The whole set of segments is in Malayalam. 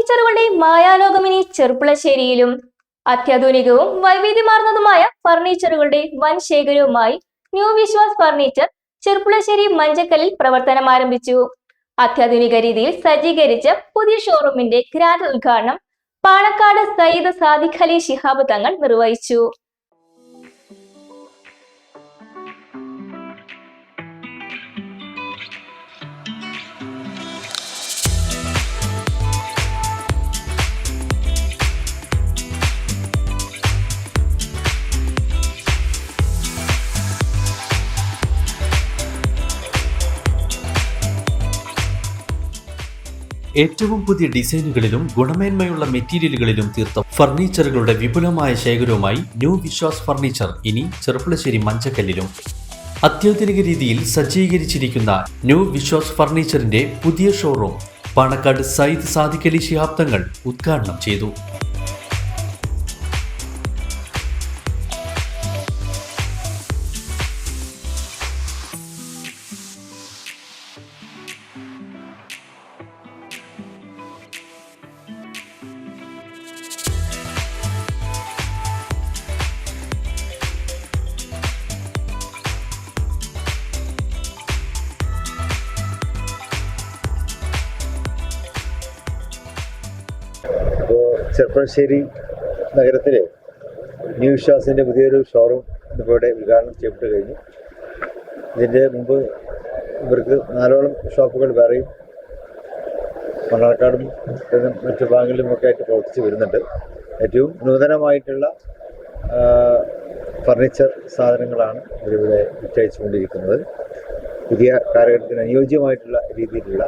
ഫർണിച്ചറുകളുടെ മായാലോകമിനി ചെർപ്പുളശ്ശേരിയിലും അത്യാധുനികവും വൈവിധ്യമാർന്നതുമായ ഫർണിച്ചറുകളുടെ വൻ ശേഖരവുമായി ന്യൂ വിശ്വാസ് ഫർണിച്ചർ ചെർപ്പുളശ്ശേരി മഞ്ചക്കല്ലിൽ പ്രവർത്തനം ആരംഭിച്ചു. അത്യാധുനിക രീതിയിൽ സജ്ജീകരിച്ച പുതിയ ഷോറൂമിന്റെ ഗ്രാൻഡ് ഉദ്ഘാടനം പാണക്കാട് സയ്യിദ് സാദിഖ് അലി ശിഹാബ് തങ്ങൾ നിർവഹിച്ചു. ഏറ്റവും പുതിയ ഡിസൈനുകളിലും ഗുണമേന്മയുള്ള മെറ്റീരിയലുകളിലും തീർത്ത ഫർണിച്ചറുകളുടെ വിപുലമായ ശേഖരവുമായി ന്യൂ വിശ്വാസ് ഫർണിച്ചർ ഇനി ചെർപ്പുളശ്ശേരി മഞ്ചക്കല്ലിലും. അത്യാധുനിക രീതിയിൽ സജ്ജീകരിച്ചിരിക്കുന്ന ന്യൂ വിശ്വാസ് ഫർണിച്ചറിന്റെ പുതിയ ഷോറൂം പാണക്കാട് സയ്യിദ് സാദിഖ് അലി ശിഹാബ് തങ്ങൾ ഉദ്ഘാടനം ചെയ്തു. ചെർപ്പുളശ്ശേരി നഗരത്തിലെ ന്യൂ വിശ്വാസിൻ്റെ പുതിയൊരു ഷോറൂം ഇവിടെ ഉദ്ഘാടനം ചെയ്യപ്പെട്ട് കഴിഞ്ഞു. ഇതിൻ്റെ മുമ്പ് ഇവർക്ക് 4ഓളം ഷോപ്പുകൾ വേറെയും മണ്ണാർക്കാടും മറ്റു ഭാഗങ്ങളിലുമൊക്കെ ആയിട്ട് പ്രവർത്തിച്ച് വരുന്നുണ്ട്. ഏറ്റവും നൂതനമായിട്ടുള്ള ഫർണിച്ചർ സാധനങ്ങളാണ് ഇവരിവിടെ വിറ്റഴിച്ചുകൊണ്ടിരിക്കുന്നത്. പുതിയ കാലഘട്ടത്തിന് അനുയോജ്യമായിട്ടുള്ള രീതിയിലുള്ള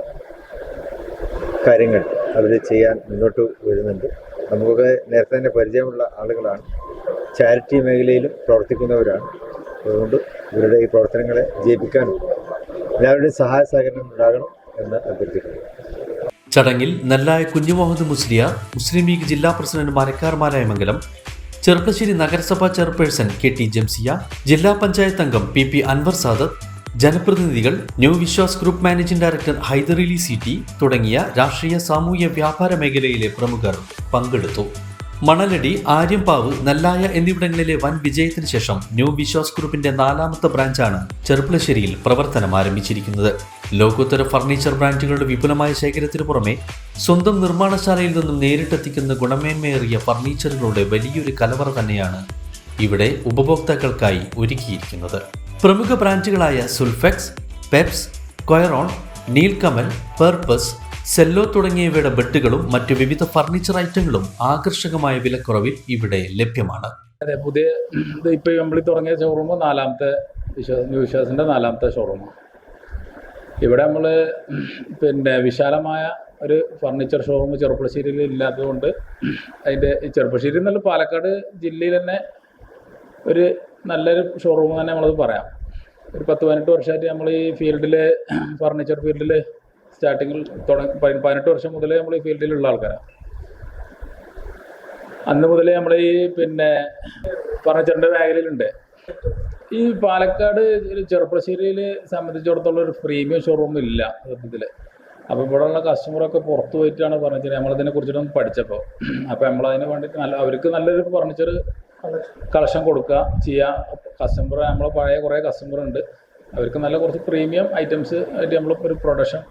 കാര്യങ്ങൾ അവർ ചെയ്യാൻ മുന്നോട്ട് വരുന്നുണ്ട്. നമുക്കൊക്കെ നേരത്തെ തന്നെ പരിചയമുള്ള ആളുകളാണ്, ചാരിറ്റി മേഖലയിലും പ്രവർത്തിക്കുന്നവരാണ്. അതുകൊണ്ട് ഇവരുടെ ഈ പ്രവർത്തനങ്ങളെ വിജയിപ്പിക്കാനും എല്ലാവരുടെയും സഹായ സഹകരണം ഉണ്ടാകണം എന്ന് അഭ്യർത്ഥിക്കുന്നു. ചടങ്ങിൽ നെല്ലായ കുഞ്ഞുമുഹമ്മദ് മുസ്ലിയാർ, മുസ്ലിം ലീഗ് ജില്ലാ പ്രസിഡന്റ് മരക്കാർ മാരായമംഗലം, ചെർപ്പുളശ്ശേരി നഗരസഭാ ചെയർപേഴ്സൺ KT ജംസിയ, ജില്ലാ പഞ്ചായത്ത് അംഗം PP അൻവർ സാദത്ത്, ജനപ്രതിനിധികൾ, new Vishwas group managing director Hyderali CT തുടങ്ങിയ രാഷ്ട്രീയ സാമൂഹ്യ വ്യാപാര മേഖലയിലെ പ്രമുഖർ പങ്കെടുത്തു. മണലടി, ആര്യമ്പാവ്, നെല്ലായ എന്നിവിടങ്ങളിലെ വൻ വിജയത്തിന് ശേഷം ന്യൂ വിശ്വാസ് ഗ്രൂപ്പിന്റെ 4ാമത്തെ ബ്രാഞ്ചാണ് ചെർപ്പുളശ്ശേരിയിൽ പ്രവർത്തനം ആരംഭിച്ചിരിക്കുന്നത്. ലോകോത്തര ഫർണിച്ചർ ബ്രാൻഡുകളുടെ വിപുലമായ ശേഖരത്തിനു പുറമെ സ്വന്തം നിർമ്മാണശാലയിൽ നിന്നും നേരിട്ടെത്തിക്കുന്ന ഗുണമേന്മയേറിയ ഫർണിച്ചറുകളുടെ വലിയൊരു കലവറ തന്നെയാണ് ഇവിടെ ഉപഭോക്താക്കൾക്കായി ഒരുക്കിയിരിക്കുന്നത്. പ്രമുഖ ബ്രാൻഡുകളായ സുൽഫെക്സ്, പെപ്സ്, കൊയറോൺ, നീൽകമൽ, പർപ്പസ്, സെല്ലോ തുടങ്ങിയവയുടെ ബെഡുകളും മറ്റു വിവിധ ഫർണിച്ചർ ഐറ്റങ്ങളും ആകർഷകമായ വിലക്കുറവിൽ ഇവിടെ ലഭ്യമാണ്. അതെ, പുതിയ ഇപ്പോൾ നമ്മൾ തുടങ്ങിയ ഷോറൂം 4ാമത്തെ ന്യൂ വിശ്വാസിൻ്റെ 4ാമത്തെ ഷോറൂമാണ്. ഇവിടെ നമ്മൾ വിശാലമായ ഒരു ഫർണിച്ചർ ഷോറൂം ചെർപ്പുളശ്ശേരിയിൽ ഇല്ലാത്തതുകൊണ്ട് അതിൻ്റെ ചെർപ്പുളശ്ശേരി എന്നുള്ള പാലക്കാട് ജില്ലയിൽ തന്നെ ഒരു നല്ലൊരു ഷോറൂം തന്നെ നമ്മളത് പറയാം. ഒരു 10-18 വർഷമായിട്ട് നമ്മൾ ഈ ഫീൽഡിൽ ഫർണിച്ചർ ഫീൽഡിൽ സ്റ്റാർട്ടിങ്ങിൽ 18 വർഷം മുതലേ നമ്മൾ ഈ ഫീൽഡിലുള്ള ആൾക്കാരാണ്. അന്ന് മുതലേ നമ്മൾ ഈ ഫർണിച്ചറിൻ്റെ മേഖലയിലുണ്ട്. ഈ പാലക്കാട് ചെർപ്പുളശ്ശേരിയിൽ സംബന്ധിച്ചിടത്തോളം ഒരു പ്രീമിയം ഷോറൂം ഇല്ല സത്യത്തിൽ. അപ്പോൾ ഇവിടെയുള്ള കസ്റ്റമറൊക്കെ പുറത്ത് പോയിട്ടാണ് ഫർണിച്ചർ നമ്മളതിനെ കുറിച്ചിട്ടൊന്ന് പഠിച്ചപ്പോൾ. അപ്പോൾ നമ്മളതിന് വേണ്ടിയിട്ട് അവർക്ക് നല്ലൊരു ഫർണിച്ചർ കളക്ഷൻ കൊടുക്കുക ചെയ്യുക. കസ്റ്റമർ നമ്മളെ പഴയ കുറേ കസ്റ്റമറുണ്ട്, അവർക്ക് നല്ല കുറച്ച് പ്രീമിയം ഐറ്റംസ് ആയിട്ട് നമ്മൾ ഒരു പ്രൊഡക്ഷൻ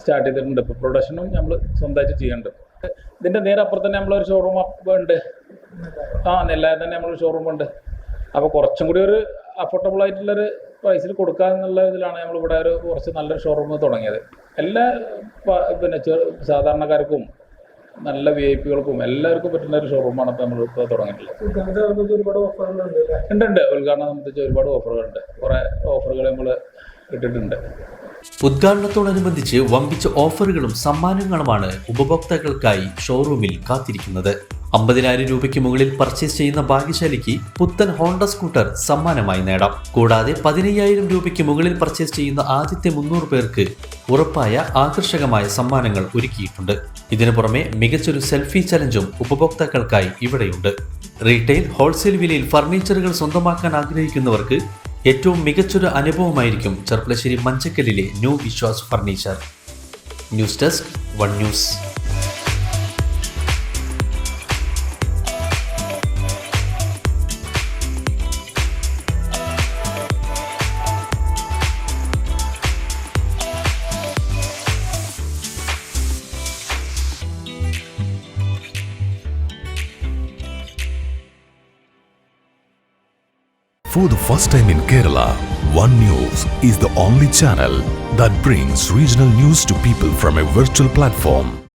സ്റ്റാർട്ട് ചെയ്തിട്ടുണ്ട്. ഇപ്പോൾ പ്രൊഡക്ഷനും നമ്മൾ സ്വന്തമായിട്ട് ചെയ്യുന്നുണ്ട്. ഇതിൻ്റെ നേരെ അപ്പുറം തന്നെ നമ്മളൊരു ഷോറൂം ഉണ്ട്. നെല്ലായ തന്നെ നമ്മളൊരു ഷോറൂം ഉണ്ട്. അപ്പോൾ കുറച്ചും കൂടി ഒരു അഫോർഡബിൾ ആയിട്ടുള്ളൊരു പ്രൈസിൽ കൊടുക്കുക എന്നുള്ള ഇതിലാണ് നമ്മളിവിടെ ഒരു കുറച്ച് നല്ലൊരു ഷോറൂം തുടങ്ങിയത്. എല്ലാ സാധാരണക്കാർക്കും നല്ല VIP-കൾക്കും എല്ലാവർക്കും പറ്റുന്ന ഒരു ഷോറൂമാണ് ഇപ്പോൾ നമ്മളിപ്പോൾ തുടങ്ങിയിട്ടുള്ളത്. ഉണ്ട്, ഉദ്ഘാടനം സംബന്ധിച്ച് ഒരുപാട് ഓഫറുകളുണ്ട്. കുറേ ഓഫറുകൾ നമ്മൾ ഇട്ടിട്ടുണ്ട്. ഉദ്ഘാടനത്തോടനുബന്ധിച്ച് വമ്പിച്ച ഓഫറുകളും സമ്മാനങ്ങളുമാണ് ഉപഭോക്താക്കൾക്കായി ഷോറൂമിൽ കാത്തിരിക്കുന്നത്. 50,000 രൂപയ്ക്ക് മുകളിൽ പർച്ചേസ് ചെയ്യുന്ന ഭാഗ്യശാലിക്ക് പുത്തൻ ഹോണ്ട സ്കൂട്ടർ സമ്മാനമായി നേടാം. കൂടാതെ 15,000 രൂപയ്ക്ക് മുകളിൽ പർച്ചേസ് ചെയ്യുന്ന ആദ്യത്തെ 300 പേർക്ക് ഉറപ്പായ ആകർഷകമായ സമ്മാനങ്ങൾ ഒരുക്കിയിട്ടുണ്ട്. ഇതിനു പുറമെ മികച്ചൊരു സെൽഫി ചലഞ്ചും ഉപഭോക്താക്കൾക്കായി ഇവിടെയുണ്ട്. റീറ്റെയിൽ, ഹോൾസെയിൽ വിലയിൽ ഫർണിച്ചറുകൾ സ്വന്തമാക്കാൻ ആഗ്രഹിക്കുന്നവർക്ക് ഏറ്റവും മികച്ചൊരു അനുഭവമായിരിക്കും ചെർപ്പുളശ്ശേരി മഞ്ചക്കല്ലിലെ new Vishwas furniture. News desk, 1 news. For the first time in Kerala, One News is the only channel that brings regional news to people from a virtual platform.